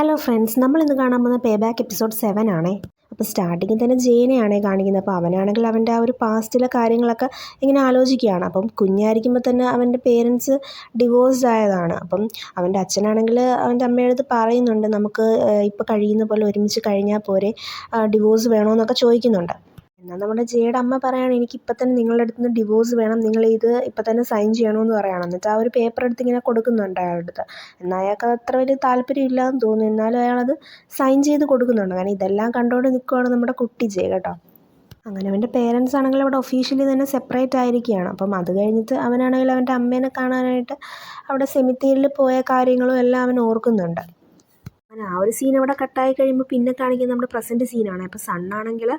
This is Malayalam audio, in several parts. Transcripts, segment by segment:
ഹലോ ഫ്രണ്ട്സ്, നമ്മളിന്ന് കാണാൻ പോകുന്ന പേ ബാക്ക് എപ്പിസോഡ് 7 ആണേ. അപ്പോൾ സ്റ്റാർട്ടിങ്ങിൽ തന്നെ ജെയിനെയാണേ കാണിക്കുന്നത്. അപ്പോൾ അവനാണെങ്കിൽ അവൻ്റെ ആ ഒരു പാസ്റ്റിലെ കാര്യങ്ങളൊക്കെ ഇങ്ങനെ ആലോചിക്കുകയാണ്. അപ്പം കുഞ്ഞായിരിക്കുമ്പോൾ തന്നെ അവൻ്റെ പേരൻസ് ഡിവോഴ്സ്ഡ് ആയതാണ്. അപ്പം അവൻ്റെ അച്ഛനാണെങ്കിൽ അവൻ്റെ അമ്മയുടെ പറയുന്നുണ്ട്, നമുക്ക് ഇപ്പോൾ കഴിയുന്ന പോലെ ഒരുമിച്ച് കഴിഞ്ഞാൽ പോരെ, ഡിവോഴ്സ് വേണമെന്നൊക്കെ ചോദിക്കുന്നുണ്ട്. എന്നാൽ നമ്മുടെ ജെയുടെ അമ്മ പറയുകയാണ്, എനിക്ക് ഇപ്പം തന്നെ നിങ്ങളുടെ അടുത്ത് നിന്ന് ഡിവോഴ്സ് വേണം, നിങ്ങൾ ഇത് ഇപ്പം തന്നെ സൈൻ ചെയ്യണമെന്ന് പറയുകയാണ്. എന്നിട്ട് ആ ഒരു പേപ്പർ എടുത്ത് ഇങ്ങനെ കൊടുക്കുന്നുണ്ട് അയാളുടെ അടുത്ത്. എന്നാൽ അയാൾക്ക് അത് അത്ര വലിയ താല്പര്യം ഇല്ലാന്ന് തോന്നുന്നു. എന്നാലും അയാളത് സൈൻ ചെയ്ത് കൊടുക്കുന്നുണ്ട്. കാരണം ഇതെല്ലാം കണ്ടുകൊണ്ട് നിൽക്കുകയാണ് നമ്മുടെ കുട്ടി ജെ കേട്ടോ. അങ്ങനെ അവൻ്റെ പേരൻസ് ആണെങ്കിൽ അവിടെ ഒഫീഷ്യലി തന്നെ സെപ്പറേറ്റ് ആയിരിക്കുകയാണ്. അപ്പം അത് കഴിഞ്ഞിട്ട് അവനാണെങ്കിൽ അവൻ്റെ അമ്മേനെ കാണാനായിട്ട് അവിടെ സെമിത്തേരിയിൽ പോയ കാര്യങ്ങളും എല്ലാം അവൻ ഓർക്കുന്നുണ്ട്. അങ്ങനെ ആ ഒരു സീൻ അവിടെ കട്ടായി കഴിയുമ്പോൾ പിന്നെ കാണിക്കുന്നത് നമ്മുടെ പ്രസൻറ്റ് സീനാണ്. അപ്പോൾ സണ്ണാണെങ്കിൽ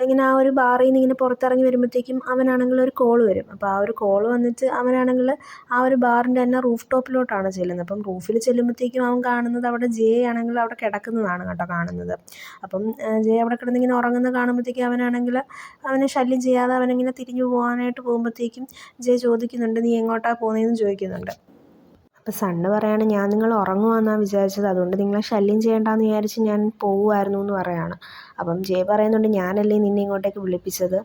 ഇങ്ങനെ ആ ഒരു ബാറിൽ നിന്ന് ഇങ്ങനെ പുറത്തിറങ്ങി വരുമ്പോഴത്തേക്കും അവനാണെങ്കിൽ ഒരു കോൾ വരും. അപ്പോൾ ആ ഒരു കോൾ വന്നിട്ട് അവനാണെങ്കിൽ ആ ഒരു ബാറിൻ്റെ തന്നെ റൂഫ് ടോപ്പിലോട്ടാണ് ചെല്ലുന്നത്. അപ്പം റൂഫിൽ ചെല്ലുമ്പോഴത്തേക്കും അവൻ കാണുന്നത് അവിടെ ജെ ആണെങ്കിൽ അവിടെ കിടക്കുന്നതാണ് കേട്ടോ കാണുന്നത്. അപ്പം ജെ അവിടെ കിടന്നിങ്ങനെ ഉറങ്ങുന്നത് കാണുമ്പോഴത്തേക്കും അവനാണെങ്കിൽ അവനെ ശല്യം ചെയ്യാതെ അവനിങ്ങനെ തിരിഞ്ഞു പോകാനായിട്ട് പോകുമ്പോഴത്തേക്കും ജെ ചോദിക്കുന്നുണ്ട്, നീ എങ്ങോട്ടാണ് പോകുന്നതെന്ന് ചോദിക്കുന്നുണ്ട്. അപ്പോൾ സണ്ണ് പറയാണ്, ഞാൻ നിങ്ങൾ ഉറങ്ങുവാന്നാണ് വിചാരിച്ചത്, അതുകൊണ്ട് നിങ്ങളെ ശല്യം ചെയ്യേണ്ടെന്ന് വിചാരിച്ച് ഞാൻ പോവുമായിരുന്നു എന്ന് പറയാണ്. അപ്പം ജെ പറയുന്നുണ്ട്, ഞാനല്ലേ നിന്നെ ഇങ്ങോട്ടേക്ക് വിളിപ്പിച്ചത്,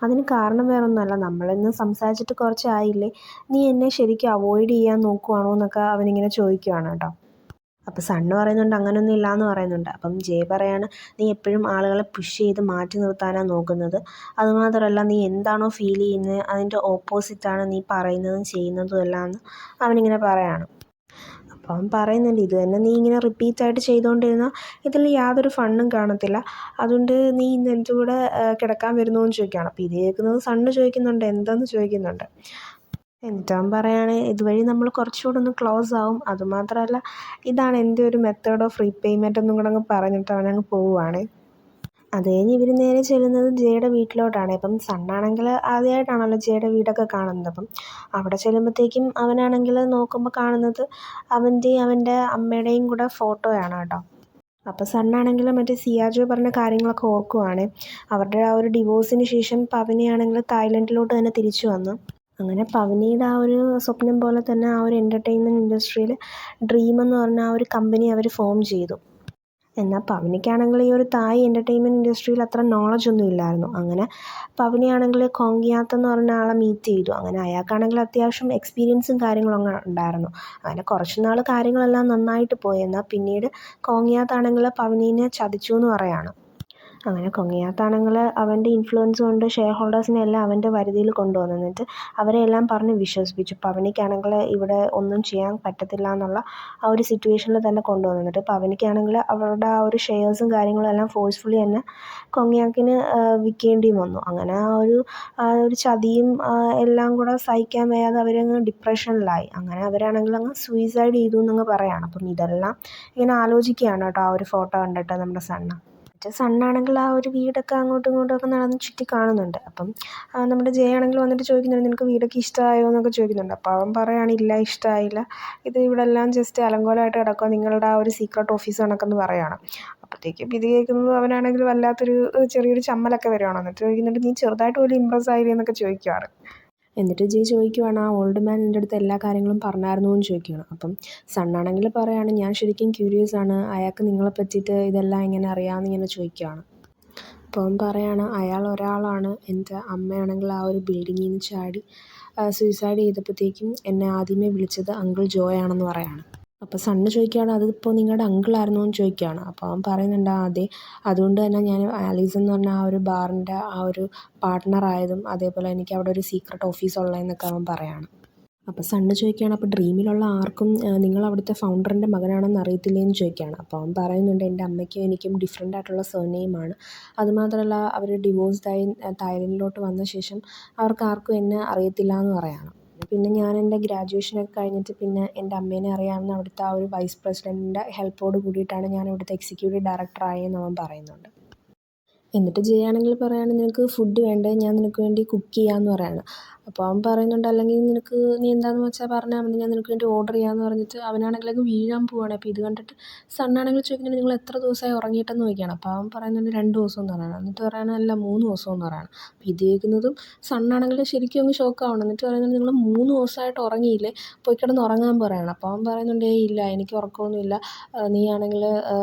അതിന് കാരണം വേറൊന്നുമല്ല, നമ്മളിന്ന് സംസാരിച്ചിട്ട് കുറച്ചായില്ലേ, നീ എന്നെ ശരിക്കും അവോയ്ഡ് ചെയ്യാൻ നോക്കുവാണോ എന്നൊക്കെ അവനിങ്ങനെ ചോദിക്കുവാണ് കേട്ടോ. അപ്പോൾ സണ്ണ് പറയുന്നുണ്ട്, അങ്ങനെയൊന്നും ഇല്ലയെന്ന് പറയുന്നുണ്ട്. അപ്പം ജെ പറയാണ്, നീ എപ്പോഴും ആളുകളെ പുഷ് ചെയ്ത് മാറ്റി നിർത്താനാണ് നോക്കുന്നത്, അതുമാത്രമല്ല നീ എന്താണോ ഫീൽ ചെയ്യുന്നത് അതിൻ്റെ ഓപ്പോസിറ്റാണ് നീ പറയുന്നതും ചെയ്യുന്നതും എല്ലാം എന്ന് അവനിങ്ങനെ പറയാണ്. അപ്പോൾ അവൻ പറയുന്നുണ്ട്, ഇത് തന്നെ നീ ഇങ്ങനെ റിപ്പീറ്റായിട്ട് ചെയ്തുകൊണ്ടിരുന്നാൽ ഇതിൽ യാതൊരു ഫണ്ണും കാണത്തില്ല, അതുകൊണ്ട് നീ ഇന്ന് എൻ്റെ കൂടെ കിടക്കാൻ വരുന്നോ എന്ന് ചോദിക്കുകയാണ്. അപ്പോൾ ഇത് കേൾക്കുന്നത് സണ്ണ് ചോദിക്കുന്നുണ്ട്, എന്താണെന്ന് ചോദിക്കുന്നുണ്ട്. എന്നിട്ട് അവൻ പറയാണ്, ഇതുവഴി നമ്മൾ കുറച്ചുകൂടെ ഒന്ന് ക്ലോസ് ആവും, അതുമാത്രമല്ല ഇതാണ് എൻ്റെ ഒരു മെത്തേഡ് ഓഫ് റീപേയ്മെൻ്റ് എന്നും കൂടെ അങ്ങ് പറഞ്ഞിട്ട് അവനങ്ങ് പോവുകയാണ്. അത് കഴിഞ്ഞ് ഇവർ നേരെ ചെല്ലുന്നത് ജെയുടെ വീട്ടിലോട്ടാണ്. അപ്പം സണ്ണാണെങ്കിൽ ആദ്യമായിട്ടാണല്ലോ ജെയുടെ വീടൊക്കെ കാണുന്നത്. അപ്പം അവിടെ ചെല്ലുമ്പോഴത്തേക്കും അവനാണെങ്കിൽ നോക്കുമ്പോൾ കാണുന്നത് അവൻ്റെയും അവൻ്റെ അമ്മയുടെയും കൂടെ ഫോട്ടോയാണ് കേട്ടോ. അപ്പോൾ സണ്ണാണെങ്കിൽ മറ്റേ സിയാജോ പറഞ്ഞ കാര്യങ്ങളൊക്കെ ഓർക്കുവാണ്. അവരുടെ ആ ഒരു ഡിവോഴ്സിന് ശേഷം പവനിയാണെങ്കിൽ തായ്ലൻഡിലോട്ട് തന്നെ തിരിച്ചു വന്നു. അങ്ങനെ പവനിയുടെ ആ ഒരു സ്വപ്നം പോലെ തന്നെ ആ ഒരു എൻ്റർടൈൻമെൻറ്റ് ഇൻഡസ്ട്രിയിൽ ഡ്രീം എന്ന് പറഞ്ഞ ആ ഒരു കമ്പനി അവർ ഫോം ചെയ്തു. എന്നാൽ പവനിക്കാണെങ്കിൽ ഈ ഒരു തായ് എൻ്റർടൈൻമെൻറ്റ് ഇൻഡസ്ട്രിയിൽ അത്ര നോളജ് ഒന്നും ഇല്ലായിരുന്നു. അങ്ങനെ പവനിയാണെങ്കിൽ കോങ്കിയാത്ത് എന്ന് പറഞ്ഞ ആളെ മീറ്റ് ചെയ്തു. അങ്ങനെ അയാൾക്കാണെങ്കിൽ അത്യാവശ്യം എക്സ്പീരിയൻസും കാര്യങ്ങളൊക്കെ ഉണ്ടായിരുന്നു. അങ്ങനെ കുറച്ച് നാൾ കാര്യങ്ങളെല്ലാം നന്നായിട്ട് പോയി. എന്നാൽ പിന്നീട് കോങ്കിയാത്താണെങ്കിൽ പവനീനെ ചതിച്ചു എന്ന് പറയാണ്. അങ്ങനെ കൊങ്ങിയാത്താണെങ്കിൽ അവൻ്റെ ഇൻഫ്ലുവൻസ് കൊണ്ട് ഷെയർ ഹോൾഡേഴ്സിനെ എല്ലാം അവൻ്റെ വരുതിയിൽ കൊണ്ടുവന്നു. എന്നിട്ട് അവരെ എല്ലാം പറഞ്ഞ് വിശ്വസിപ്പിച്ചു. പവനിക്കാണെങ്കിൽ ഇവിടെ ഒന്നും ചെയ്യാൻ പറ്റത്തില്ല എന്നുള്ള ആ ഒരു സിറ്റുവേഷനിൽ തന്നെ കൊണ്ടുവന്നു. എന്നിട്ട് പവനിക്കാണെങ്കിൽ അവരുടെ ആ ഒരു ഷെയർസും കാര്യങ്ങളും എല്ലാം ഫോഴ്സ്ഫുള്ളി തന്നെ കൊങ്ങിയാക്കിന് വിൽക്കേണ്ടിയും വന്നു. അങ്ങനെ ആ ഒരു ചതിയും എല്ലാം കൂടെ സഹിക്കാൻ വയ്യാതെ അവരങ്ങ് ഡിപ്രഷനിലായി. അങ്ങനെ അവരാണെങ്കിൽ അങ്ങ് സൂയിസൈഡ് ചെയ്തു എന്നങ്ങ് പറയാണ്. അപ്പം ഇതെല്ലാം ഇങ്ങനെ ആലോചിക്കുകയാണ് കേട്ടോ ആ ഒരു ഫോട്ടോ കണ്ടിട്ട് നമ്മുടെ സണ്ണ്. മറ്റേ സണ്ണാണെങ്കിൽ ആ ഒരു വീടൊക്കെ അങ്ങോട്ടും ഇങ്ങോട്ടും ഒക്കെ നടന്ന് ചുറ്റി കാണുന്നുണ്ട്. അപ്പം നമ്മുടെ ജയ ആണെങ്കിൽ വന്നിട്ട് ചോദിക്കുന്നുണ്ട്, നിനക്ക് വീടൊക്കെ ഇഷ്ടമായോ എന്നൊക്കെ ചോദിക്കുന്നുണ്ട്. അപ്പോൾ അവൻ പറയുകയാണ്, ഇല്ല ഇഷ്ടമായില്ല, ഇത് ഇവിടെ എല്ലാം ജസ്റ്റ് അലങ്കോലമായിട്ട് കിടക്കുക, നിങ്ങളുടെ ആ ഒരു സീക്രട്ട് ഓഫീസ് കണക്കെന്ന് പറയുകയാണ്. അപ്പോഴത്തേക്കും ഇത് കേൾക്കുന്നത് അവനാണെങ്കിൽ വല്ലാത്തൊരു ചെറിയൊരു ചമ്മലൊക്കെ വരുവാണ്. എന്നിട്ട് ചോദിക്കുന്നുണ്ട്, നീ ചെറുതായിട്ട് പോലും ഇമ്പ്രസ് ആയില്ലേ എന്നൊക്കെ ചോദിക്കുവാണ്. എന്നിട്ട് ജി ചോദിക്കുവാണ്, ആ ഓൾഡ് മാൻ എൻ്റെ അടുത്ത് എല്ലാ കാര്യങ്ങളും പറഞ്ഞായിരുന്നു എന്ന് ചോദിക്കുകയാണ്. അപ്പം സണ്ണാണെങ്കിൽ പറയുകയാണ്, ഞാൻ ശരിക്കും ക്യൂരിയസ് ആണ്, അയാൾക്ക് നിങ്ങളെ പറ്റിയിട്ട് ഇതെല്ലാം എങ്ങനെ അറിയാമെന്ന് ഇങ്ങനെ ചോദിക്കുകയാണ്. അപ്പോൾ അവൻ പറയുകയാണ്, അയാൾ ഒരാളാണ്, എൻ്റെ അമ്മയാണെങ്കിൽ ആ ഒരു ബിൽഡിങ്ങിൽ നിന്ന് ചാടി സൂയിസൈഡ് ചെയ്തപ്പോഴത്തേക്കും എന്നെ ആദ്യമേ വിളിച്ചത് അങ്കിൾ ജോയ് ആണെന്ന് പറയുകയാണ്. അപ്പോൾ സണ്ണ് ചോദിക്കുകയാണ്, അതിപ്പോൾ നിങ്ങളുടെ അങ്കിളായിരുന്നോ എന്ന് ചോദിക്കുകയാണ്. അപ്പോൾ അവൻ പറയുന്നുണ്ട്, അതെ, അതുകൊണ്ട് തന്നെ ഞാൻ ആലീസ് എന്ന് പറഞ്ഞ ആ ഒരു ബാറിൻ്റെ ആ ഒരു പാർട്ട്ണറായതും അതേപോലെ എനിക്ക് അവിടെ ഒരു സീക്രട്ട് ഓഫീസ് ഉള്ളതെന്നൊക്കെ അവൻ പറയാണ്. അപ്പോൾ സണ്ണ് ചോദിക്കുകയാണ്, അപ്പോൾ ഡ്രീമിലുള്ള ആർക്കും നിങ്ങൾ അവിടുത്തെ ഫൗണ്ടറിൻ്റെ മകനാണെന്ന് അറിയത്തില്ലേ എന്ന് ചോദിക്കുകയാണ്. അപ്പോൾ അവൻ പറയുന്നുണ്ട്, എൻ്റെ അമ്മയ്ക്കും എനിക്കും ഡിഫറെൻ്റ് ആയിട്ടുള്ള സർനെയിമാണ്, അതുമാത്രമല്ല അവർ ഡിവോഴ്സ്ഡായി തായ്ലൻഡിലോട്ട് വന്ന ശേഷം അവർക്ക് ആർക്കും എന്നെ അറിയത്തില്ല എന്ന് പറയാണ്. പിന്നെ ഞാൻ എൻ്റെ ഗ്രാജുവേഷനൊക്കെ കഴിഞ്ഞിട്ട് പിന്നെ എൻ്റെ അമ്മേനെ അറിയാവുന്ന അവിടുത്തെ ആ ഒരു വൈസ് പ്രസിഡൻറ്റിൻ്റെ ഹെൽപ്പോട് കൂടിയിട്ടാണ് ഞാൻ ഇവിടുത്തെ എക്സിക്യൂട്ടീവ് ഡയറക്ടർ ആയതെന്ന് അവൻ പറയുന്നുണ്ട്. എന്നിട്ട് ജയാണെങ്കിൽ പറയാണ് നിനക്ക് ഫുഡ് വേണ്ടേ, ഞാൻ നിനക്ക് വേണ്ടി കുക്ക് ചെയ്യാമെന്ന് പറയാണ്. അപ്പോൾ അവൻ പറയുന്നുണ്ട് അല്ലെങ്കിൽ നീ എന്താണെന്ന് വെച്ചാൽ പറഞ്ഞാൽ മതി, ഞാൻ നിനക്ക് വേണ്ടി ഓർഡർ ചെയ്യാമെന്ന് പറഞ്ഞിട്ട് അവനാണെങ്കിൽ അങ്ങ് വീഴാൻ പോവുകയാണ്. അപ്പോൾ ഇത് കണ്ടിട്ട് സണ്ണാണെങ്കിൽ ചോദിക്കുന്നുണ്ട് നിങ്ങൾ എത്ര ദിവസമായി ഉറങ്ങിയിട്ടെന്ന് ചോദിക്കുകയാണ്. അപ്പോൾ അവൻ പറയുന്നുണ്ട് 2 ദിവസം എന്ന് പറയണം. എന്നിട്ട് പറയണത് അല്ല 3 ദിവസം എന്ന് പറയണം. അപ്പോൾ ഇത് കേൾക്കുന്നതും സണ്ണാണെങ്കിൽ ശരിക്കും അങ്ങ് ഷോക്കാവണം. എന്നിട്ട് പറയുന്നുണ്ട് നിങ്ങൾ 3 ദിവസമായിട്ട് ഉറങ്ങിയില്ലേ, പോയി കിടന്ന് ഉറങ്ങാൻ പറയണം. അപ്പോൾ അവൻ പറയുന്നുണ്ട് ഏയ് ഇല്ല എനിക്ക് ഉറക്കമൊന്നുമില്ല, നീ ആണെങ്കിൽ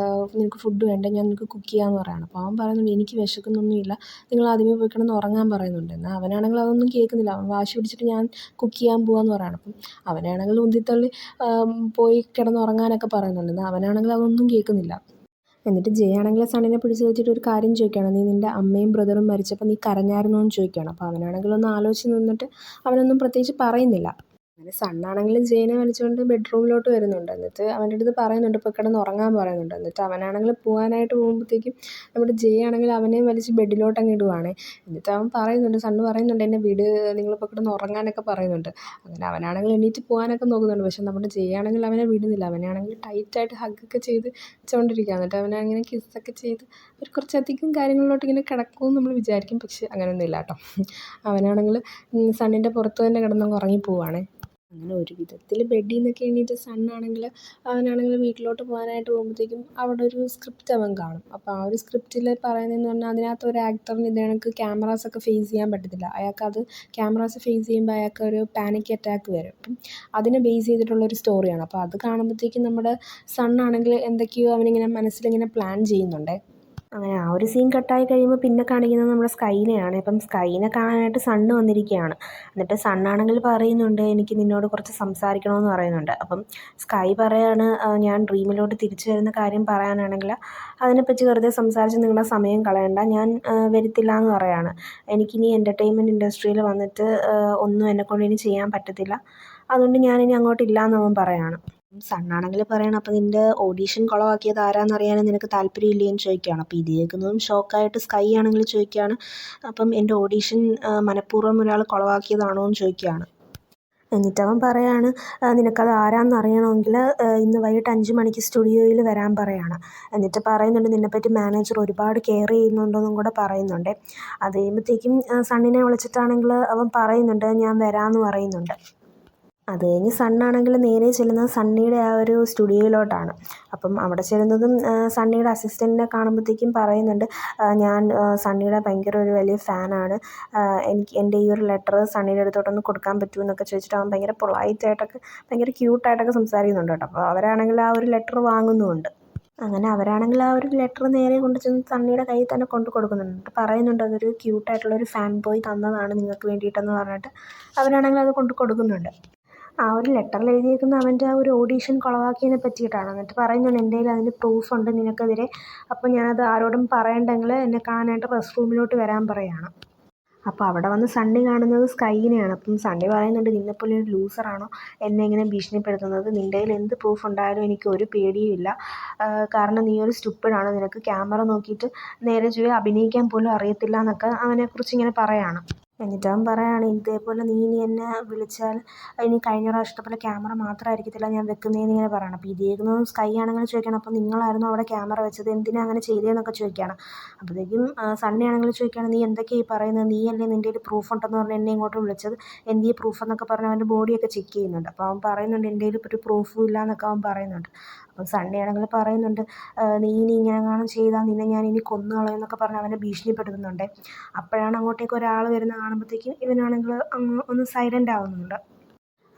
നിനക്ക് ഫുഡ് വേണ്ടേ, ഞാൻ നിനക്ക് കുക്ക് ചെയ്യാമെന്ന് പറയണം. അപ്പോൾ അവൻ പറയുന്നുണ്ട് എനിക്ക് വിശക്കുന്നൊന്നുമില്ല, നിങ്ങൾ ആദ്യമേ പോയി കിടന്ന് ഉറങ്ങാൻ പറയുന്നുണ്ട്. എന്നാൽ അവനാണെങ്കിൽ അതൊന്നും കേൾക്കുന്നില്ല. അവൻ വാശി പിടിച്ചിട്ട് ഞാൻ കുക്ക് ചെയ്യാൻ പോവാന്ന് പറയണം. അപ്പം അവനാണെങ്കിൽ ഉന്തിത്തള്ളി പോയി കിടന്നുറങ്ങാനൊക്കെ പറയുന്നുണ്ട്. എന്നാൽ അവനാണെങ്കിൽ അതൊന്നും കേൾക്കുന്നില്ല. എന്നിട്ട് ജയാണെങ്കിൽ സണ്ണിനെ പിടിച്ച് വെച്ചിട്ട് ഒരു കാര്യം ചോദിക്കുകയാണ്, നീ നിൻ്റെ അമ്മയും ബ്രദറും മരിച്ചപ്പോൾ നീ കരഞ്ഞായിരുന്നോ എന്ന് ചോദിക്കുകയാണ്. അപ്പോൾ അവനാണെങ്കിൽ ഒന്ന് ആലോചിച്ച് നിന്നിട്ട് അവനൊന്നും പ്രത്യേകിച്ച് പറയുന്നില്ല. അങ്ങനെ സണ്ണാണെങ്കിലും ജയനെ വലിച്ചുകൊണ്ട് ബെഡ്റൂമിലോട്ട് വരുന്നുണ്ട്. എന്നിട്ട് അവൻ്റെ അടുത്ത് പറയുന്നുണ്ട് ഇപ്പോൾ കിടന്ന് ഉറങ്ങാൻ പറയുന്നുണ്ട്. എന്നിട്ട് അവനാണെങ്കിൽ പോകാനായിട്ട് പോകുമ്പോഴത്തേക്കും നമ്മുടെ ജയ ആണെങ്കിൽ അവനെയും വലിച്ച് ബെഡിലോട്ട് അങ്ങ് ഇടുവാണ്. എന്നിട്ട് അവൻ പറയുന്നുണ്ട്, സണ്ണ് പറയുന്നുണ്ട് എന്നെ വിട്, നിങ്ങളിപ്പോൾ കിടന്ന് ഉറങ്ങാനൊക്കെ പറയുന്നുണ്ട്. അങ്ങനെ അവനാണെങ്കിൽ എണീറ്റ് പോകാനൊക്കെ നോക്കുന്നുണ്ട്. പക്ഷെ നമ്മുടെ ജയ ആണെങ്കിൽ അവനെ വിടുന്നില്ല. അവനാണെങ്കിൽ ടൈറ്റായിട്ട് ഹഗ്ഗൊക്കെ ചെയ്ത് വെച്ചുകൊണ്ടിരിക്കുക. എന്നിട്ട് അവനെ അങ്ങനെ കിസ്സൊക്കെ ചെയ്ത് ഒരു കുറച്ചധികം കാര്യങ്ങളിലോട്ട് ഇങ്ങനെ കിടക്കുമെന്ന് നമ്മൾ വിചാരിക്കും. പക്ഷെ അങ്ങനെയൊന്നും ഇല്ല കേട്ടോ. അവനാണെങ്കിൽ സണ്ണിൻ്റെ പുറത്ത് തന്നെ കിടന്നങ്ങ് ഉറങ്ങിപ്പോവാണ്. അങ്ങനെ ഒരു വിധത്തിൽ ബെഡിൽ നിന്നൊക്കെ എണീറ്റ് അവനാണെങ്കിൽ വീട്ടിലോട്ട് പോകാനായിട്ട് പോകുമ്പോഴത്തേക്കും അവിടെ ഒരു സ്ക്രിപ്റ്റ് അവൻ കാണും. അപ്പോൾ ആ ഒരു സ്ക്രിപ്റ്റിൽ പറയുന്നതെന്ന് പറഞ്ഞാൽ അതിനകത്ത് ഒരു ആക്ടറിന് ഇത് കണക്ക് ക്യാമറാസൊക്കെ ഫേസ് ചെയ്യാൻ പറ്റത്തില്ല. അയാൾക്കത് ക്യാമറാസ് ഫേസ് ചെയ്യുമ്പോൾ അയാൾക്കൊരു പാനിക് അറ്റാക്ക് വരും. അപ്പം അതിനെ ബേസ് ചെയ്തിട്ടുള്ളൊരു സ്റ്റോറിയാണ്. അപ്പോൾ അത് കാണുമ്പോഴത്തേക്കും നമ്മുടെ സണ്ണാണെങ്കിൽ എന്തൊക്കെയോ അവനിങ്ങനെ മനസ്സിലിങ്ങനെ പ്ലാൻ ചെയ്യുന്നുണ്ട്. അങ്ങനെ ആ ഒരു സീൻ കട്ടായി കഴിയുമ്പോൾ പിന്നെ കാണിക്കുന്നത് നമ്മുടെ സ്കൈനെയാണ്. ഇപ്പം സ്കൈനെ കാണാനായിട്ട് സണ്ണ് വന്നിരിക്കുകയാണ്. എന്നിട്ട് സണ്ണാണെങ്കിൽ പറയുന്നുണ്ട് എനിക്ക് നിന്നോട് കുറച്ച് സംസാരിക്കണമെന്ന് പറയുന്നുണ്ട്. അപ്പം സ്കൈ പറയാണ് ഞാൻ ഡ്രീമിലോട്ട് തിരിച്ചു വരുന്ന കാര്യം പറയാനാണെങ്കിൽ അതിനെപ്പറ്റി വെറുതെ സംസാരിച്ച് നിങ്ങളുടെ സമയം കളയണ്ട, ഞാൻ വരത്തില്ല എന്ന് പറയാണ്. എനിക്കിനി എൻ്റർടൈൻമെൻറ്റ് ഇൻഡസ്ട്രിയിൽ വന്നിട്ട് ഒന്നും എന്നെക്കൊണ്ട് ഇനി ചെയ്യാൻ പറ്റത്തില്ല, അതുകൊണ്ട് ഞാനിനി അങ്ങോട്ടില്ല എന്നവൻ പറയാണ്. സണ്ണാണെങ്കിൽ പറയണം അപ്പോൾ നിൻ്റെ ഓഡീഷൻ കുളമാക്കിയത് ആരാന്നറിയാൻ നിനക്ക് താല്പര്യമില്ലേന്ന് ചോദിക്കുകയാണ്. അപ്പോൾ ഇത് കേൾക്കുന്നതും ഷോക്കായിട്ട് സ്കൈ ആണെങ്കിൽ ചോദിക്കുകയാണ് അപ്പം എൻ്റെ ഓഡീഷൻ മനഃപൂർവ്വം ഒരാൾ കുളമാക്കിയതാണോ എന്ന് ചോദിക്കുകയാണ്. എന്നിട്ട് അവൻ പറയാണ് നിനക്കത് ആരാന്ന് അറിയണമെങ്കിൽ ഇന്ന് വൈകിട്ട് 5 മണിക്ക് സ്റ്റുഡിയോയിൽ വരാൻ പറയാണ്. എന്നിട്ട് പറയുന്നുണ്ട് നിന്നെപ്പറ്റി മാനേജർ ഒരുപാട് കെയർ ചെയ്യുന്നുണ്ടെന്നും കൂടെ പറയുന്നുണ്ട്. അത് കഴിയുമ്പോഴത്തേക്കും സണ്ണിനെ വിളിച്ചിട്ടാണെങ്കിൽ അവൻ പറയുന്നുണ്ട് ഞാൻ വരാമെന്ന് പറയുന്നുണ്ട്. അത് കഴിഞ്ഞ് സണ്ണാണെങ്കിൽ നേരെ ചെല്ലുന്നത് സണ്ണിയുടെ ആ ഒരു സ്റ്റുഡിയോയിലോട്ടാണ്. അപ്പം അവിടെ ചെല്ലുന്നതും സണ്ണിയുടെ അസിസ്റ്റൻറ്റിനെ കാണുമ്പോഴത്തേക്കും പറയുന്നുണ്ട് ഞാൻ സണ്ണിയുടെ ഭയങ്കര ഒരു വലിയ ഫാനാണ്, എനിക്ക് എൻ്റെ ഈ ഒരു ലെറ്റർ സണ്ണിയുടെ അടുത്തോട്ടൊന്ന് കൊടുക്കാൻ പറ്റുമോ എന്നൊക്കെ ചോദിച്ചിട്ട് അവൻ ഭയങ്കര പൊളൈറ്റായിട്ടൊക്കെ ഭയങ്കര ക്യൂട്ടായിട്ടൊക്കെ സംസാരിക്കുന്നുണ്ട് കേട്ടോ. അപ്പോൾ അവരാണെങ്കിൽ ആ ഒരു ലെറ്റർ വാങ്ങുന്നുമുണ്ട്. അങ്ങനെ അവരാണെങ്കിൽ ആ ഒരു ലെറ്റർ നേരെ കൊണ്ട് ചെന്ന് സണ്ണിയുടെ കയ്യിൽ തന്നെ കൊണ്ട് കൊടുക്കുന്നുണ്ട്. എന്നിട്ട് പറയുന്നുണ്ട് അതൊരു ക്യൂട്ടായിട്ടുള്ളൊരു ഫാൻ ബോയ് തന്നതാണ് നിങ്ങൾക്ക് വേണ്ടിയിട്ടെന്ന് പറഞ്ഞിട്ട് അവരാണെങ്കിൽ അത് കൊണ്ട് കൊടുക്കുന്നുണ്ട്. ആ ഒരു ലെറ്ററിൽ എഴുതിയേക്കുന്നത് അവൻ്റെ ആ ഒരു ഓഡീഷൻ കുളവാക്കിയതിനെ പറ്റിയിട്ടാണ്. എന്നിട്ട് പറയുന്നുണ്ട് എൻ്റെ കയ്യിൽ അതിന് പ്രൂഫുണ്ട് നിനക്കെതിരെ, അപ്പോൾ ഞാനത് ആരോടും പറയണ്ടെങ്കിൽ എന്നെ കാണാനായിട്ട് റെസ്റ്റ് റൂമിലോട്ട് വരാൻ പറയുകയാണ്. അപ്പോൾ അവിടെ വന്ന് സണ്ണി കാണുന്നത് സ്കൈനെയാണ്. അപ്പം സണ്ണി പറയുന്നുണ്ട് നിന്നെപ്പോലെ ഒരു ലൂസറാണോ എന്നെ ഇങ്ങനെ ഭീഷണിപ്പെടുത്തുന്നത്, നിൻ്റെ കയ്യിൽ എന്ത് പ്രൂഫ് ഉണ്ടായാലും എനിക്ക് ഒരു പേടിയും ഇല്ല, കാരണം നീ ഒരു സ്റ്റുപ്പിഡാണ്, നിനക്ക് ക്യാമറ നോക്കിയിട്ട് നേരെ ചൊവ്വേ അഭിനയിക്കാൻ പോലും അറിയത്തില്ല എന്നൊക്കെ അവനെക്കുറിച്ച് ഇങ്ങനെ പറയുകയാണ്. എന്നിട്ട് അവൻ പറയുകയാണ് ഇതേപോലെ നീ ഇനി എന്നെ വിളിച്ചാൽ ഇനി കഴിഞ്ഞ പ്രാവശ്യത്തെ പോലെ ക്യാമറ മാത്രമായിരിക്കത്തില്ല ഞാൻ വെക്കുന്നതെന്ന് ഇങ്ങനെ പറയണം. അപ്പോൾ ഇത് കേൾക്കുന്നത് സ്കൈ ആണെങ്കിൽ ചോദിക്കണം അപ്പോൾ നിങ്ങളായിരുന്നു അവിടെ ക്യാമറ വെച്ചത്, എന്തിനാ അങ്ങനെ ചെയ്തതെന്നൊക്കെ ചോദിക്കുകയാണ്. അപ്പോഴത്തേക്കും സണ്ണി ആണെങ്കിൽ ചോദിക്കുകയാണ് നീ എന്തൊക്കെയാണ് ഈ പറയുന്നത്, നീയല്ലേ നിൻ്റെ കയ്യിൽ പ്രൂഫ് ഉണ്ടെന്ന് പറഞ്ഞ് എന്നെ ഇങ്ങോട്ട് വിളിച്ചത്, എന്ത് ഈ പ്രൂഫ് എന്നൊക്കെ പറഞ്ഞ് അവൻ്റെ ബോഡിയൊക്കെ ചെക്ക് ചെയ്യുന്നുണ്ട്. അപ്പോൾ അവൻ പറയുന്നുണ്ട് എൻ്റെ കയ്യിൽ ഒരു പ്രൂഫും ഇല്ല എന്നൊക്കെ അവൻ പറയുന്നുണ്ട്. അപ്പം സണ്ണി ആണെങ്കിൽ പറയുന്നുണ്ട് നീ ഇനി ഇങ്ങനെങ്ങാനും ചെയ്താൽ നിന്നെ ഞാൻ ഇനി കൊന്നു കളയുമെന്നൊക്കെ പറഞ്ഞ് അവനെ ഭീഷണിപ്പെടുത്തുന്നുണ്ട്. അപ്പോഴാണ് അങ്ങോട്ടേക്ക് ഒരാൾ വരുന്നത് കാണുമ്പോഴത്തേക്കും ഇവനാണെങ്കിൽ അങ്ങ് ഒന്ന് സൈലൻ്റ് ആവുന്നുണ്ട്.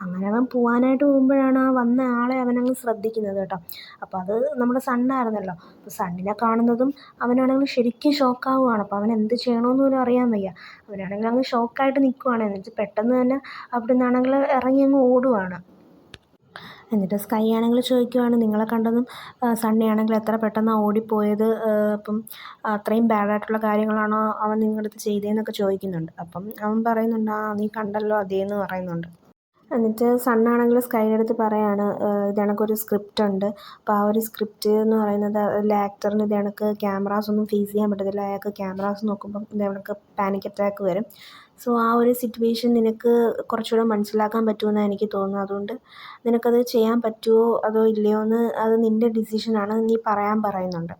അങ്ങനെ അവൻ പോവാനായിട്ട് പോകുമ്പോഴാണ് ആ വന്ന ആളെ അവനങ്ങ് ശ്രദ്ധിക്കുന്നത് കേട്ടോ. അപ്പോൾ അത് നമ്മുടെ സണ്ണായിരുന്നല്ലോ. അപ്പോൾ സണ്ണിനെ കാണുന്നതും അവനാണെങ്കിൽ ശരിക്കും ഷോക്കാവുകയാണ്. അപ്പോൾ അവൻ എന്ത് ചെയ്യണമെന്ന് പോലും അറിയാൻ വയ്യ. അവനാണെങ്കിൽ അങ്ങ് ഷോക്കായിട്ട് നിൽക്കുവാണ്. എന്നിട്ട് പെട്ടെന്ന് തന്നെ അവിടെ നിന്നാണെങ്കിൽ ഇറങ്ങി അങ്ങ് ഓടുവാണ്. എന്നിട്ട് സ്കൈ ആണെങ്കിൽ ചോദിക്കുവാണ് നിങ്ങളെ കണ്ടതും സണ്ണി ആണെങ്കിൽ എത്ര പെട്ടെന്നാണ് ഓടിപ്പോയത്, അപ്പം അത്രയും ബാഡായിട്ടുള്ള കാര്യങ്ങളാണോ അവൻ നിങ്ങളുടെ അടുത്ത് ചെയ്തതെന്നൊക്കെ ചോദിക്കുന്നുണ്ട്. അപ്പം അവൻ പറയുന്നുണ്ട് ആ നീ കണ്ടല്ലോ അതേന്ന് പറയുന്നുണ്ട്. എന്നിട്ട് സണ്ണാണെങ്കിൽ സ്കൈയുടെ അടുത്ത് പറയാണ് ഇത് കണക്കൊരു സ്ക്രിപ്റ്റ് ഉണ്ട്, അപ്പോൾ ആ ഒരു സ്ക്രിപ്റ്റ് എന്ന് പറയുന്നത് അതിലെ ആക്ടറിന് ഇത് കണക്ക് ക്യാമറാസ് ഒന്നും ഫേസ് ചെയ്യാൻ പറ്റത്തില്ല, അയാൾക്ക് ക്യാമറാസ് നോക്കുമ്പം ഇത് കണക്ക് പാനിക് അറ്റാക്ക് വരും. സോ ആ ഒരു സിറ്റുവേഷൻ നിനക്ക് കുറച്ചുകൂടെ മനസ്സിലാക്കാൻ പറ്റുമെന്നാണ് എനിക്ക് തോന്നുന്നത്, അതുകൊണ്ട് നിനക്കത് ചെയ്യാൻ പറ്റുമോ അതോ ഇല്ലയോ എന്ന് അത് നിൻ്റെ ഡിസിഷനാണ്, നീ പറയാൻ പറയുന്നുണ്ട്.